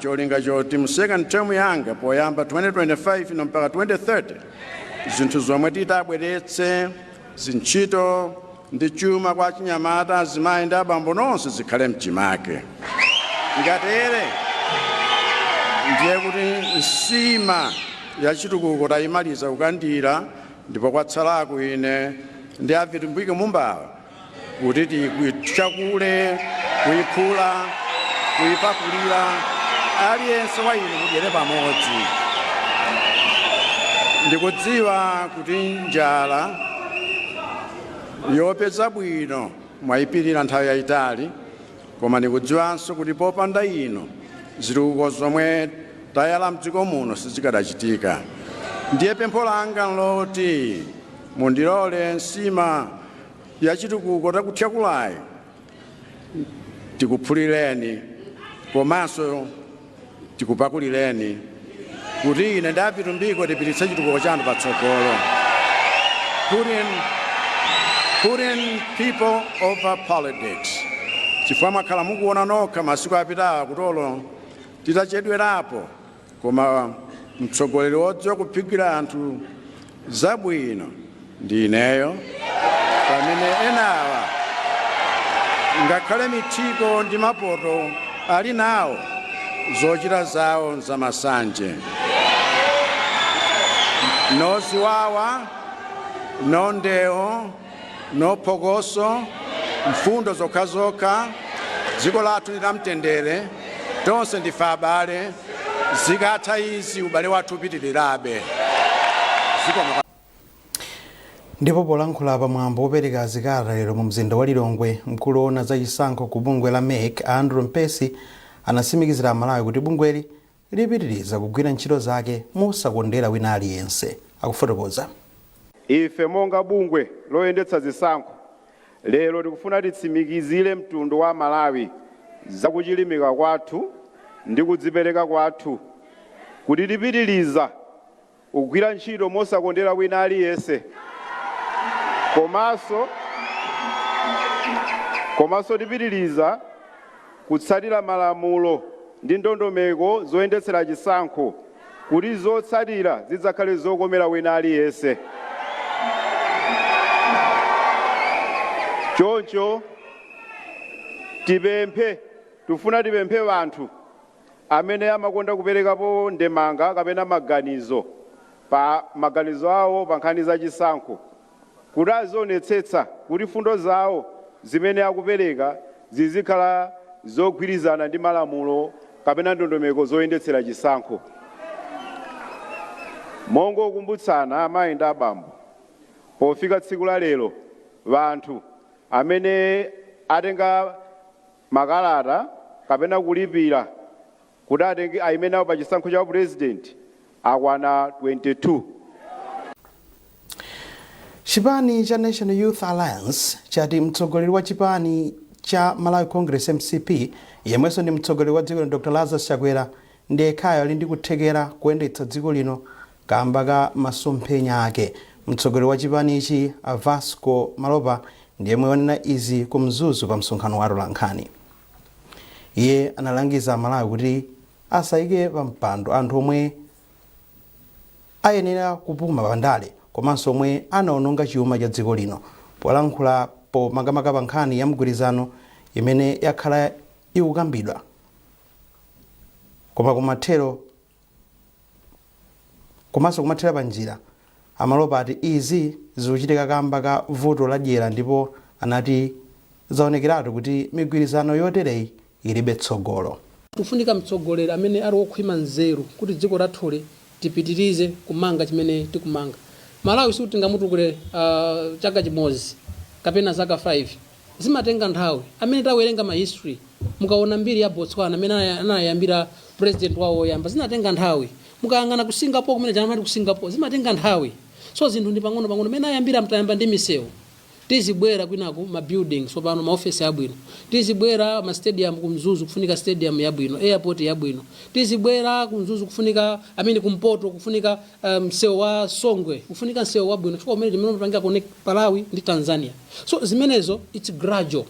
cholinga choti mu second term yanga poyamba 2025 mpaka 2030 zinthu zomwe titabweretse zintchito ndi chuma kwa chinyamata azimayi ndi abambo nonse zikhale mchimake. Ngatere ndiye kuti nsima ya chitukuko tayimaliza kukandira ndipo kwatsalako ine ndi avitumbike mumbawa kuti tikuchakule kuyiphula kuyipakulira aliyense wa inu mudyere pamodzi. Ndikudziwa kuti njala yopeza bwino mwayipirira nthawi yayitali, koma ndikudziwanso kuti popanda ino zitukuko zomwe tayala mdziko muno sizikadachitika. Ndiye pempho langa loti mundilole nsima ya chitukuko takuthakulayi tikuphulireni komanso tikupakulireni kuti ine ndi avitumbiko tipititse chitukuko chanu patsogolo. Putting people over politics. Chifukwa mwakhala mukuona nokha masiku apitawa kutolo titachedwerapo, koma mtsogoleri wodziwa kuphikira anthu zabwino ndi ineyo, pamene enawa ngakhale mithiko ndi mapoto ali nawo zochita zawo zamasanje. No ziwawa, no ndewo, no phokoso, mfundo zokhazokha, dziko lathu ndi lamtendere, tonse ndife abale, zikatha izi ubale wathu upitirirabe. Ndipo polankhula pamwambo wopereka azikalata lero mu mzinda wa Lilongwe, mkulu woona za chisankho ku bungwe la MEC Andrew Mpesi anatsimikizira amalawi kuti bungweli lipitiriza kugwira ntchito zake mosakondera wina aliyense. Akufotokoza. Ife monga bungwe loyendetsa zisankho lero tikufuna titsimikizire mtundu wa Malawi za kuchilimika kwathu ndi kudzipereka kwathu kuti tipitiriza kugwira ntchito mosakondera wina aliyense, komanso tipitiriza kutsatira malamulo ndi ndondomeko zoyendetsera chisankho kuti zotsatira zidzakhale zokomera wina aliyense. Choncho tufuna tipemphe vanthu amene amakonda kuperekapo ndemanga kapena maganizo awo pa nkhani za chisankho kuti azionetsetsa kuti fundo zawo zimene akupereka zizikhala zogwirizana ndi malamulo kapena ndondomeko zoyendetsera chisankho. Mongo kumbutsana amayi ndi abambo, pofika tsiku la lero vanthu amene atenga makalata kapena kulipira kuti atenge ayimenawo pa chisankho cha president akwana 22. Chipani cha National Youth Alliance chati mtsogoleri wa chipani cha Malawi Congress MCP yemwenso ndi mtsogoleri wa dziko lino Dr. Lazarus Chakwera ndiye khayo ali ndi kuthekera kuyendetsa dziko lino kamba ka masomphenya ake. Mtsogoleri wa chipani ichi Vasco Malopa ndiye mwanena izi ku Mzuzu pa msonkhano wa atolankhani. Iye analangiza Malawi kuti asayike pa mpando anthu omwe ayenera kupuma pandale komanso omwe anaononga chuma cha dziko lino. Polankhula makamaka pa nkhani ya mgwirizano imene yakhala ikukambidwa komanso kumathera pa njira, Amalopa ati izi zikuchitika kamba ka vuto la dyera ndipo anati zaonekeratu kuti migwirizano yotereyi ilibe tsogolo. Kufunika mtsogoleri amene ali wokhwima nzeru kuti dziko lathule tipitirize kumanga chimene tikumanga. Malawi sikuti tingamutukule chaka chimodzi kapena zaka 5 zimatenga nthawi. Amene tawerenga ma history mukaona mbiri ya Botswana amene anayambira president wawo oyamba zinatenga nthawi. Mukayang'ana ku Singapore kumene janamati ku Singapore zimatenga nthawi. So zinthu ndi pang'ono amene ayambira mtayamba ndi misewu. Tizibwera kwinaku ma buildings sopano ma office yabwino. Tizibwera ma stadium ku Mzuzu kufunika stadium yabwino, airport yabwino. Tizibwera ku Mzuzu kufunika kumpoto kufunika msewu wa Songwe, kufunika msewu wabwino. Chifukwa umene timene connect Malawi ndi Tanzania. So zimenezo it's gradual.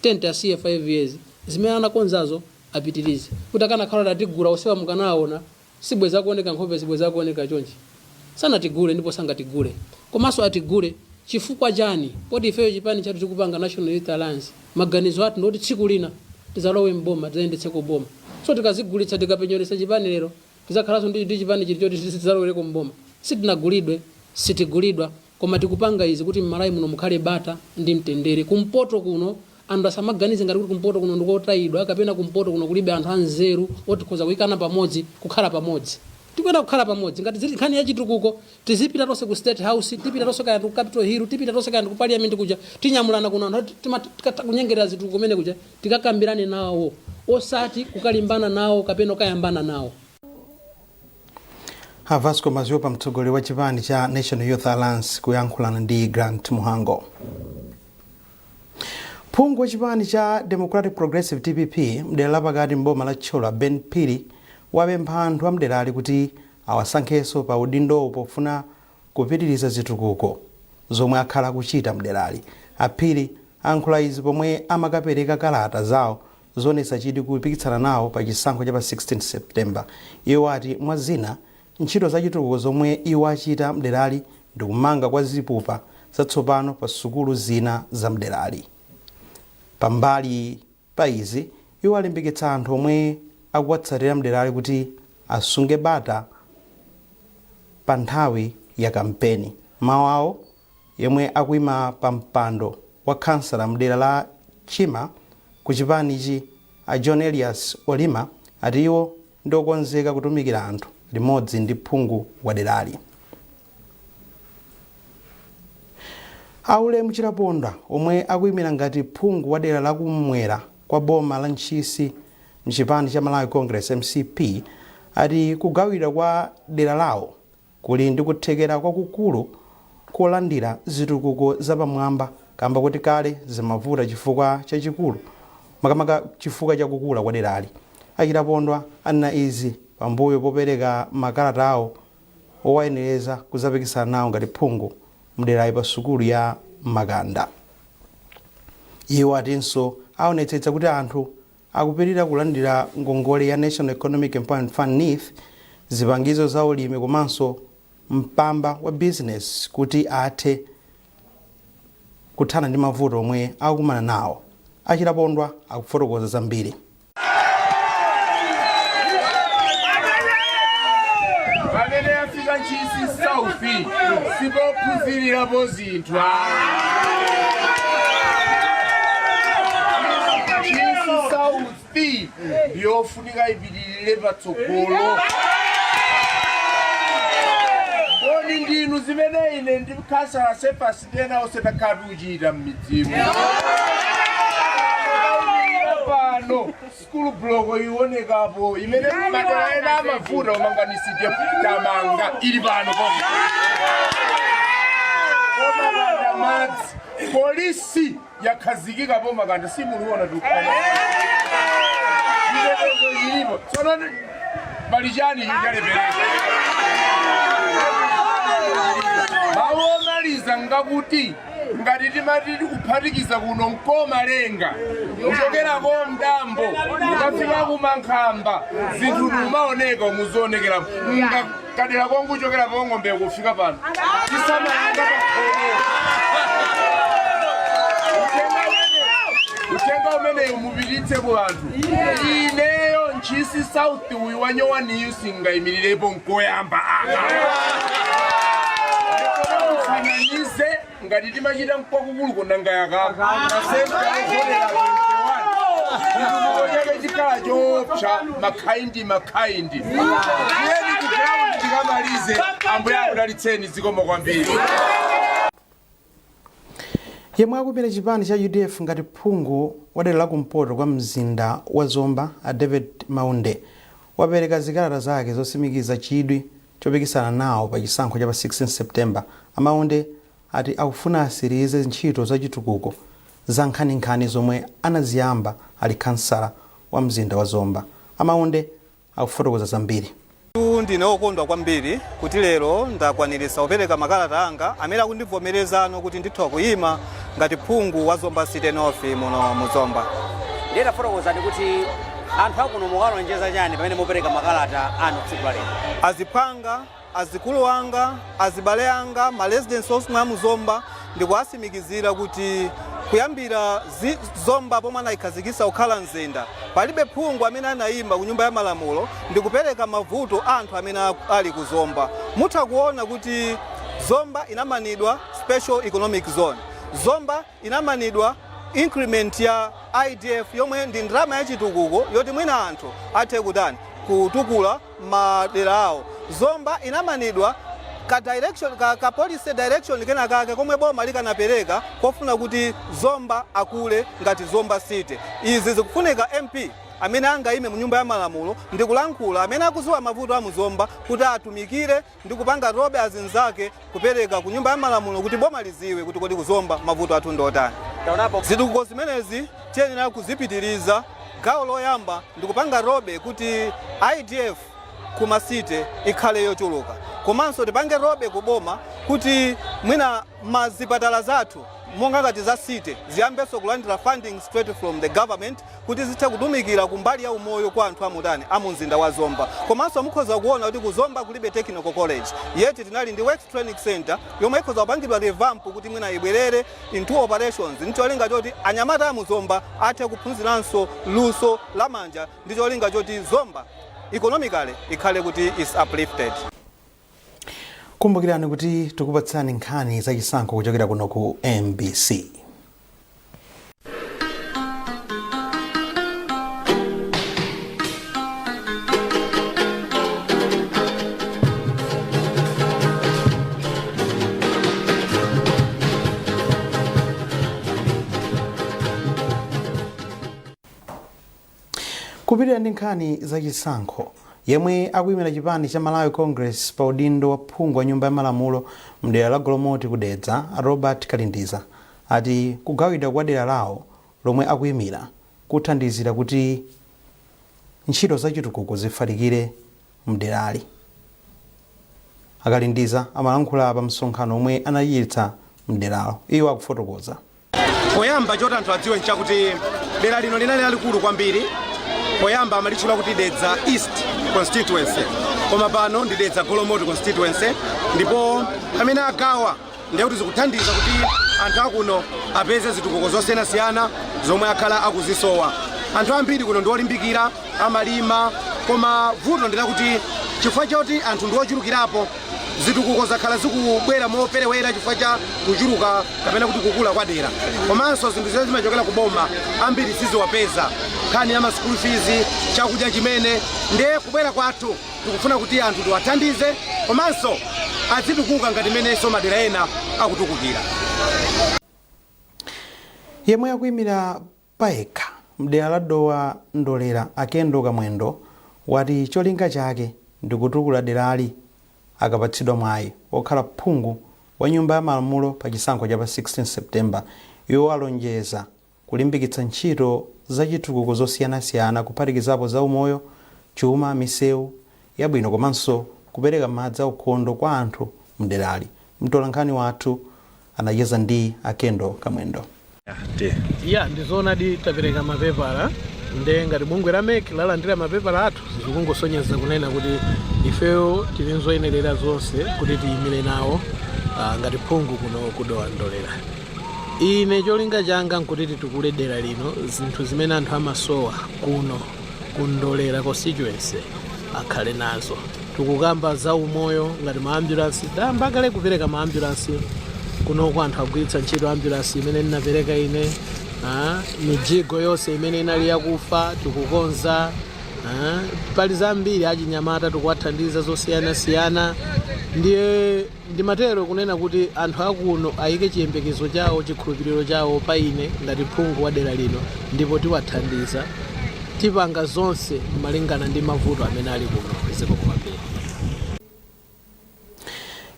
10 to 5 years. Zimene anakonzazo apitirize kuti akanakhala atigula osewa mukanaona sibweza kuoneka nkhope sibweza kuoneka chonchi sanatigule ndipo sangatigule komanso atigule chifukwa chani poti ifeyo chipani chathu chikupanga National Youth Alliance maganizo athu ndoti tsiku lina tizalowe mboma tizayendetse ku boma so tikazigulitsa tikapenyoresa chipani lero tizakhalanso ndi chipani chili choti tizalowere ku mboma sitinagulidwe sitigulidwa koma tikupanga izi kuti m'Malawi muno mukhale bata ndi mtendere kumpoto kuno anthu asamaganize ngati kuti kumpoto kuno ndikotayidwa kapena kumpoto kuno kulibe anthu anzeru otikhoza kuyikana pamodzi kukhala pamodzi tikwenda kukhala pamodzi ngati zili nkhani yachitukuko tizipita tonse ku State House tipita tonse kaya ku Capitol Hill tipita tonse kaya ku Parliament kuja tinyamulana kuno anthu tikunyengerera zitukuko kumene kuja tikakambirane nawo osati kukalimbana nawo kapena kayambana nawo. Vasco Maziopa mtsogoleri wa chipani cha National Youth Alliance kuyankhulana ndi Grant Muhango. Phungu wa chipani cha Democratic Progressive DPP mdera lapakati mboma la Tchola Ben Phiri wapempha anthu amderali kuti awasankhenso pa udindowo pofuna kupitiriza zitukuko zomwe akhala akuchita mderali. Aphiri ankhula izi pomwe amakapereka kalata zawo zonetsa chidi kupikisana nawo pa chisankho cha pa 16 September. Iwo ati mwazina ntchito za chitukuko zomwe iwo achita mderali ndi kumanga kwa zipupa zatsopano pa sukulu zina za mderali. Pambali pa izi iwo alimbikitsa anthu omwe akuwatsatira mderali kuti asunge bata pa nthawi ya kampeni. Mawu awo yemwe akuyima pa mpando wa kansala mdera la Chima ku chipanichi a John Elias Olima ati iwo ndi okonzeka kutumikira anthu limodzi ndi phungu wa derali. Aulemu Chiraponda omwe akuyimira ngati phungu wa dera lakumwera kwa boma la Ntchisi mchipani cha Malawi Congress MCP ati kugawira kwa dera lawo kuli ndi kuthekera kwakukulu kolandira zitukuko zapamwamba kamba kuti kale zimavuta chifukwa chachikulu makamaka chifukwa chakukula kwa derali. Achirapondwa anena izi pambuyo popereka makalata awo owayenereza kuzapikisana nawo ngati phungu mderayi pa sukulu ya Makanda. Iwo atinso aonetsetsa kuti anthu akupirira kulandira ngongole ya National Economic Empowerment Fund NEF zipangizo za ulimi komanso mpamba wa business kuti athe kuthana ndi mavuto omwe akukumana nawo. Achirapondwa akufotokoza zambiri. Pamene afika Ntchisi South sipophunzirirapo zinthu. Ntchisi South ndiyofunika ipitirire patsogolo. Kodi ndinu zimene ine ndi kansala Cephas ndena onse takhala tikuchita m'midzimu. Pano school block ionekapo imene madera ena amavuta umanganisite tamanga ili pano Makanda madzi polisi yakhazikikapo Makanda simuliona tukana ilipo tsono palichani chalepereka maomaliza ngakuti ngati timati kuphatikiza kuno nkomalenga kuchokera ko mdambo ukafika kumankhamba zinthu umaoneka umuzoonekera ngakadera kongu kuchokera pa ng'ombe kufika pano tisamayanga pakhomo utenga umene umupititse ku anthu ineyo Ntchisi South uyu wanyowaniyu singayimirirepo nkoyamba fananize ngati timachita mkwakukulu kunanga yakaka nasenzaaonera 21 chake chikhala chopsa makhaindi tiyeni kuground tikamalize ambuye akudalitseni zikomo kwambiri. Yemwe akupita chipani cha UDF ngati phungu wa dera lakumpoto kwa mzinda wa Zomba a David Maunde wapereka zikalata zake zosimikiza chidwi chopikisana nawo pa chisankho cha pa 16 September. Maunde ati akufuna asirize ntchito za chitukuko za nkhaninkhani zomwe anaziyamba ali kansala wa mzinda wa Zomba. Maunde akufotokoza zambiri. Ndine okondwa kwambiri kuti lero ndakwanirisa kupereka makalata anga amene akundivomerezano kuti ndithu kuyima ngati phungu wa Zomba City North muno mu Zomba. Nditafotokoza kuti anthu akuno mukalonjeza chani pamene mupereka makalata anu tsiku la lero? Aziphanga, azikulu anga, azibale anga, ma residents osumwa muzomba ndikuwasimikizira kuti kuyambira zomba pomwe anayikhazikisa kukhala mzenda palibe phungu amene anayimba ku nyumba ya malamulo ndikupereka mavuto anthu amene ali ku Zomba. Mutha kuona kuti Zomba inamanidwa special economic zone, Zomba inamanidwa increment ya IDF yomwe ndi ndalama yachitukuko yoti mwina anthu athe kutani kutukula madera awo. Zomba inamanidwa ka policy direction kena kake komwe boma likanapereka kofuna kuti Zomba akule ngati Zomba City. Izi zikufunika MP amene angayime mu nyumba ya malamulo ndikulankhula amene akuziwa mavuto a Muzomba kuti atumikire ndi kupanga robe azinzake kupereka ku nyumba ya malamulo kuti boma liziwe kuti kodi Kuzomba mavuto athu ndotani. Zitukuko zimenezi tiyenera kuzipitiriza. Gawo loyamba ndikupanga robe kuti IDF kumasite ikhale yochuluka, komanso tipange robe kuboma kuti mwina mazipatala zathu monga ngati za city ziyambenso kulandira funding straight from the government kuti zithe kutumikira kumbali ya umoyo kwa anthu amutani amunzinda wa Zomba. Komanso mukhoza kuona kuti ku Zomba kulibe technical college yeti tinali ndi works training center yomwe ikhoza kupangidwa revamp kuti mwina ibwerere into operations ndicholinga choti anyamata a Muzomba athe kuphunziranso luso lamanja ndicholinga choti Zomba economically ikhale kuti is uplifted. Kumbukirani kuti tukupatsani nkhani za chisankho kuchokera kuno ku MBC. Kupitira ndi nkhani za chisankho, yemwe akuyimira chipani cha Malawi Congress pa udindo wa phungu wa nyumba ya malamulo mdera la Golomoti kudedza, Robert Kalindiza ati kugawidwa kwa dera lawo lomwe akuyimira kuthandizira kuti ntchito za chitukuko zifalikire mderali. Akalindiza amalankhula pa msonkhano omwe anachititsa mderalo. Iwo akufotokoza. Poyamba choti anthu adziwe nchakuti dera lino linali lalikulu kwambiri. Poyamba amalitchula kuti Dedza East constituency, koma pano ndi Dedza Golomoti constituency, ndipo amene agawa ndiye kuti zikuthandiza kuti anthu akuno apeze zitukuko zosiyanasiyana zomwe akhala akuzisowa. Anthu ambiri kuno ndi olimbikira, amalima, koma vuto ndi lakuti chifukwa choti anthu ndi ochulukirapo zitukuko zakhala zikubwera moperewera chifukwa cha kuchuluka kapena kuti kukula kwa dera. Komanso zinthu zimene zimachokera ku boma ambiri siziwapeza, nkhani ya school fees, chakudya chimene ndiye kubwera kwathu tikufuna kuti anthu tiwathandize komanso azitukuka ngati menenso madera ena akutukukira. Yemwe akuyimira payekha mdera la Dowa Ndolera Akendo Kamwendo wati cholinga chake ndi kutukula derali akapatsidwa mwayi okhala phungu wa nyumba ya malamulo pa chisankho cha pa 16 September. Iwo alonjeza kulimbikitsa ntchito za chitukuko zosiyanasiyana kuphatikizapo za umoyo, chuma, misewu yabwino komanso kupereka madzi aukhondo kwa anthu mderali. Mtolankhani wathu anacheza ndi Akendo Kamwendo. Ndizoona tapereka mapepala nde ngati bungwe la MEC lalandira mapepala athu zikungosonyeza kunena kuti ifeyo tili nzoyenerera zonse kuti tiyimire nawo ngati phungu kuno ku Dowa Ndolera. Ine cholinga changa nkuti titukule dera lino zinthu zimene anthu amasowa kuno ku Ndolera constituency akhale nazo. Tikukamba za umoyo ngati maambulansi, damba kale kupereka maambulansi kuno kwa anthu agwiritsa ntchito ambulansi imene ninapereka ine. Mijigo yonse imene inali yakufa tikukonza. Pali zambiri achinyamata tikuwathandiza zosiyanasiyana. Ndiye ndimatero kunena kuti anthu akuno ayike chiyembekezo chawo, chikhulupiriro chawo pa ine ngati phungu wa dera lino, ndipo tiwathandiza tipanga zonse malingana ndi mavuto amene ali kuno zikokwambiri.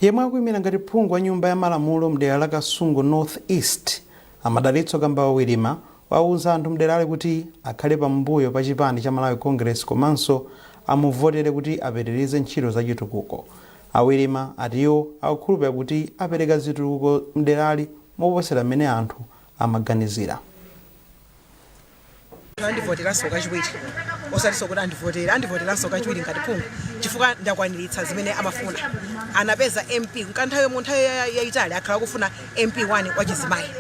Yemwe akuyimira ngati phungu wa nyumba ya malamulo mdera la Kasungu North East amadalitso Kamba Wirima wauza anthu mderali kuti akhale pambuyo pa chipani cha Malawi Congress komanso amuvotere kuti apitirize ntchito za chitukuko. Awirima atiyo akukhulupirira kuti apereka zitukuko mderali moposera mmene anthu amaganizira. Ndivoteraso kachiwiri osatiso kuti andivoteranso kachiwiri ngati Phungu chifukwa ndakwaniritsa zimene amafuna. Anapeza MP mkanthawi munthawi yayitali akhala kufuna MP1 wachizimayi.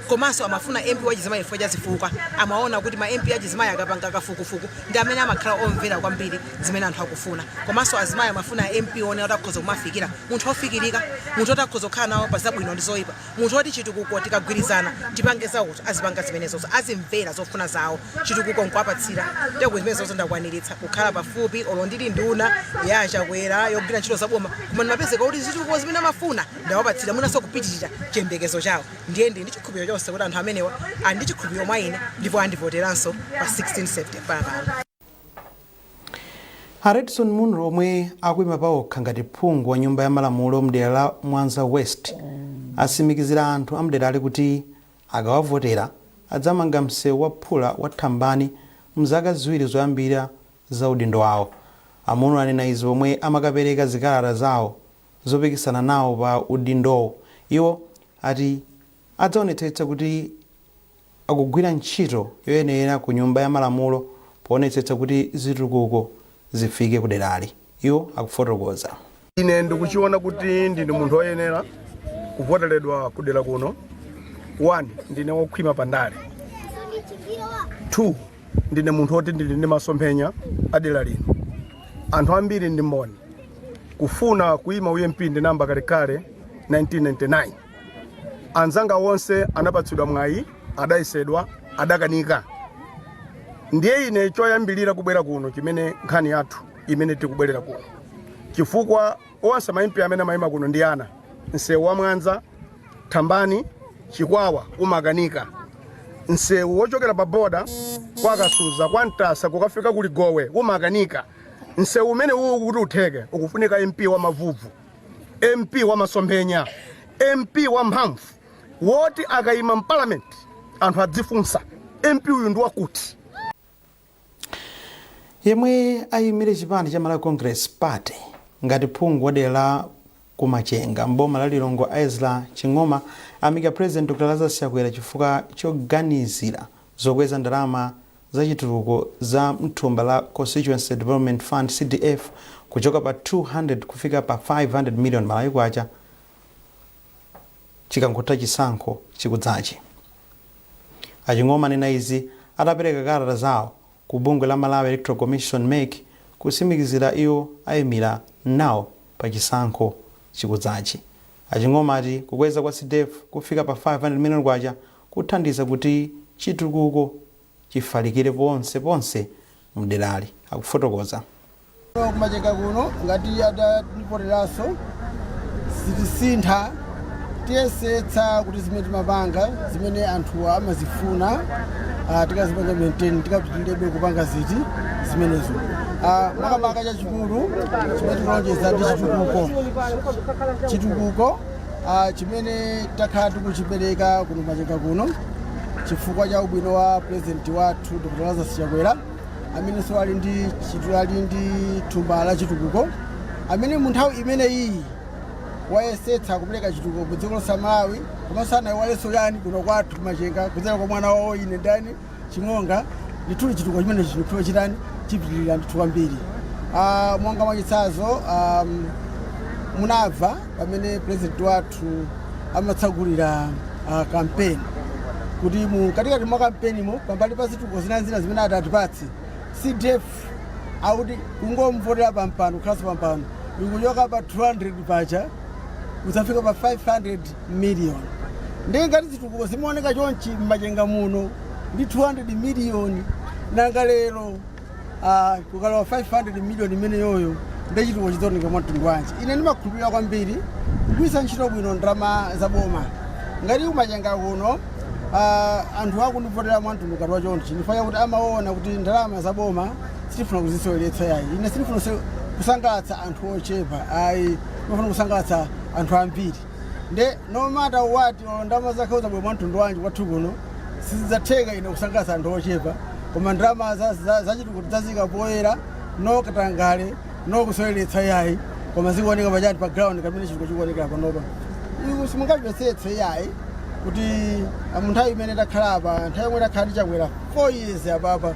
Komanso amafuna MP wachizimayi chifukwa cha zifukwa. Amaona kuti ma MP achizimayi akapanga kafukufuku ndi amene amakhala omvera kwambiri zimene anthu akufuna. Komanso azimayi amafuna MP one otakhoza kumafikira. Munthu ofikirika, munthu otakhoza kukhala nawo pa zabwino ndi zoyipa. Munthu oti chitukuko tikagwirizana tipange zawo azipanga zimenezo azimvera zofuna zawo. Chitukuko nkuapatsira. Ndeko zimenezo ndakwaniritsa kukhala pafupi olondiri nduna ya Chakwera yogwira ntchito zaboma. Koma ndimapezeka kuti zitukuko zimene amafuna ndawapatsira munaso kupitirira chiyembekezo chawo. Ndiye ndi chikhulupiriro chonse kuti anthu amenewa andi chikhulupiriro mwa ine ndipo andivoteranso pa 16 September. Harrison Munro omwe akuyima pawokha ngati Phungu wa nyumba ya malamulo mdera la Mwanza West asimikizira anthu amderali kuti akawavotera adzamanga msewu waphula wa Thambani mzaka ziwiri zoyambira za udindo wawo. Amunro anena izi omwe amakapereka zikalata zawo zopikisana nawo pa udindowo. Iwo ati adzaonetsetsa kuti akugwira ntchito yoyenera ku nyumba ya malamulo poonetsetsa kuti zitukuko zifike kuderali. Iwo akufotokoza. Ine ndikuchiona kuti ndine munthu oyenera kuvoteredwa kudera kuno. 1 ndine wokhwima pandale. 2 ndine munthu oti ndili ndi masomphenya adera lino. Anthu ambiri ndi mboni kufuna kuima UMP ndinamba kalekale 1999. Anzanga wonse anapatsidwa mwayi, adayisedwa, adakanika. Ndiye ine choyambilira kubwera kuno chimene nkhani yathu imene tikubwerera kuno. Chifukwa onse maimpi amene mayima kuno ndi ana. Msewu wa Mwanza, Thambani, Chikwawa umakanika. Msewu wochokera pa boda kwa Kasuza, kwa Ntasa kukafika kuli Gowe umakanika. Msewu umene uwu kuti utheke ukufunika MP wa mavuvu, MP wa masomphenya, MP wa mphamvu. Woti akayima mparliament anthu adzifunsa MP uyu ndi wakuti. Yemwe ayimire chipani cha Malawi Congress Party ngati Phungu wa dera la Kumachenga mboma la Lilongwe Ezra Ching'oma amika President Dr. Lazarus Chakwera chifukwa choganizira zokweza ndalama za chitukuko za mthumba la Constituency Development Fund CDF kuchoka pa 200 kufika pa 500 million Malawi kwacha chikangotha chisankho chikudzachi. Aching'oma nena izi atapereka kalata zawo ku bungwe la Malawi Electoral Commission MEC kusimikizira iwo ayimira nawo pa chisankho chikudzachi. Aching'oma ati kukweza kwa CDF kufika pa 500 million kwacha kuthandiza kuti chitukuko chifalikire ponse mderali. Akufotokoza. Kumachenga kuno ngati adatipoteranso sitisintha tiyesetsa kuti zimene timapanga zimene anthu amazifuna tikazipanga maintain tikapitirebe kupanga ziti zimenezo. Makamaka chachikulu chimene tikulonjeza ndi chitukuko chimene takhala tikuchipereka kuno Kumachenga kuno chifukwa cha ubwino wa president wathu Dr. Lazarus Chakwera amenenso ali ndi thumba la chitukuko amene mu nthawi imene iyi wayesetsa kupereka chitukuko ku dziko lonse Malawi komanso anayiwalenso yani kuno kwathu Kumachenga kudzera kwa mwana wawo ine ndani Ching'onga ndithu chitukuko chimene chikuphwa chitani chipitirira ndithu kwambiri. Monga mwachitsanzo munabva pamene president wathu amatsagulira campaign kuti katikati mwa kampenimo pambali pa zitukuko zina zimene atatipatse CDF akuti kungomvotera pampano kukhalanso pampano ikuchoka pa 200 pacha kudzafika pa 500 million. Ndiye ngati zitukuko zimaoneka chonchi m'Machenga muno ndi 200 million nanga lero kukalowa 500 million imene yoyo ndi chitukuko chizooneka mwa mtundu wanji. Ine ndimakhulupirira kwambiri kugwiritsa ntchito bwino ndalama zaboma ngati Kumachenga kuno. Anthu akundivotera mwantundu katwa chonchi ndifanya kuti amaona kuti ndalama zaboma sitifuna kuzisoweretsa yayi. Ine sindifuna kusangalatsa anthu ochepa ayi ndifuna kusangalatsa anthu ambiri. Nde no matter what ndalama zakhauza bwe mwantundu wanji kwathu kuno sizidzatheka ine kusangalatsa anthu ochepa koma ndalama zachitukuko zazika poyera no katangale no kusoweretsa yayi koma zikuoneka pachati pa ground kamene chitukuko chikuonekera panopa. Iku simungachipesetse yayi kuti munthawi imene takhala apa nthawi imwe takhala tichakwera 4 years apapa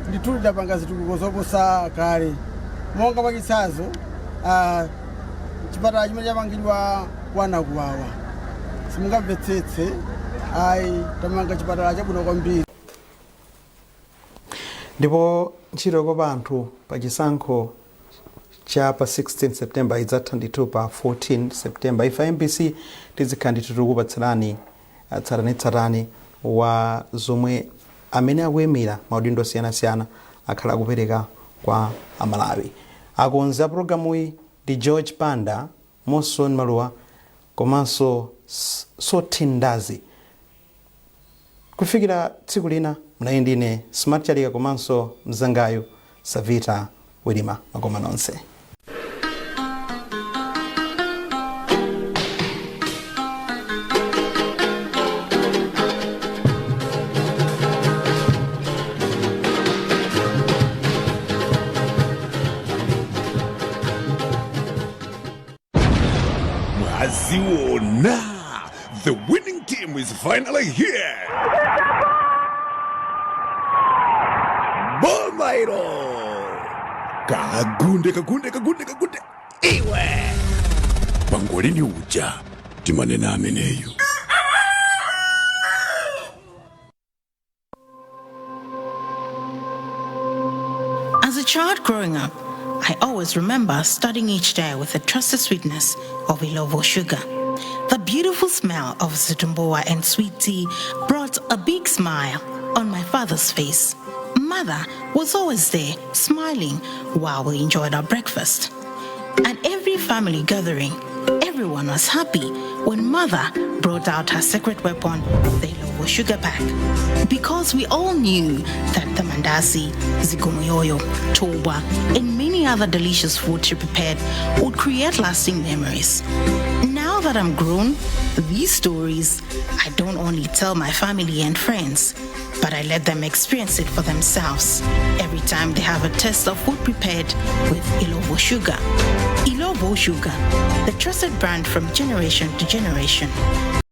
ndithu lidapanga zitukuko zoposa kale monga mwachitsanzo chipatala chimene chamangidwa kuwanakuwawa simungamvetsetse ayi tamanga chipatala chabwino kwambiri. Ndipo ntchito yokopa anthu pa chisankho cha pa 16 September idzatha ndithu pa 14 September. Ife MBC tizikhala ndithu tikukupatserani tsatanetsatane wa zomwe amene akuyimira maudindo osiyanasiyana akhala akupereka kwa Amalawi. Akonzi a programuyi ndi George Panda, Monson Maluwa komanso Sothindazi. Kufikira tsiku lina mnali ndine Smart Chalika komanso mzangayo Savita Wirima. Makoma nonse. Mwaziona, the winning team is finally here. Bomairo. Kagunde. Iwe. Pangolini uja. Timanena ameneyo. As a child growing up, I always remember starting each day with the trusted sweetness of Ilovo sugar. The beautiful smell of zitumboa and sweet tea brought a big smile on my father's face. Mother was always there, smiling while we enjoyed our breakfast. At every family gathering, everyone was happy when Mother brought out her secret weapon, the Ilovo sugar pack. Because we all knew that the mandasi, zigumoyoyo, toba, and many other delicious foods she prepared would create lasting memories. Now that I'm grown, these stories I don't only tell my family and friends, but I let them experience it for themselves every time they have a taste of food prepared with Ilovo sugar. Ilovo sugar, the trusted brand from generation to generation.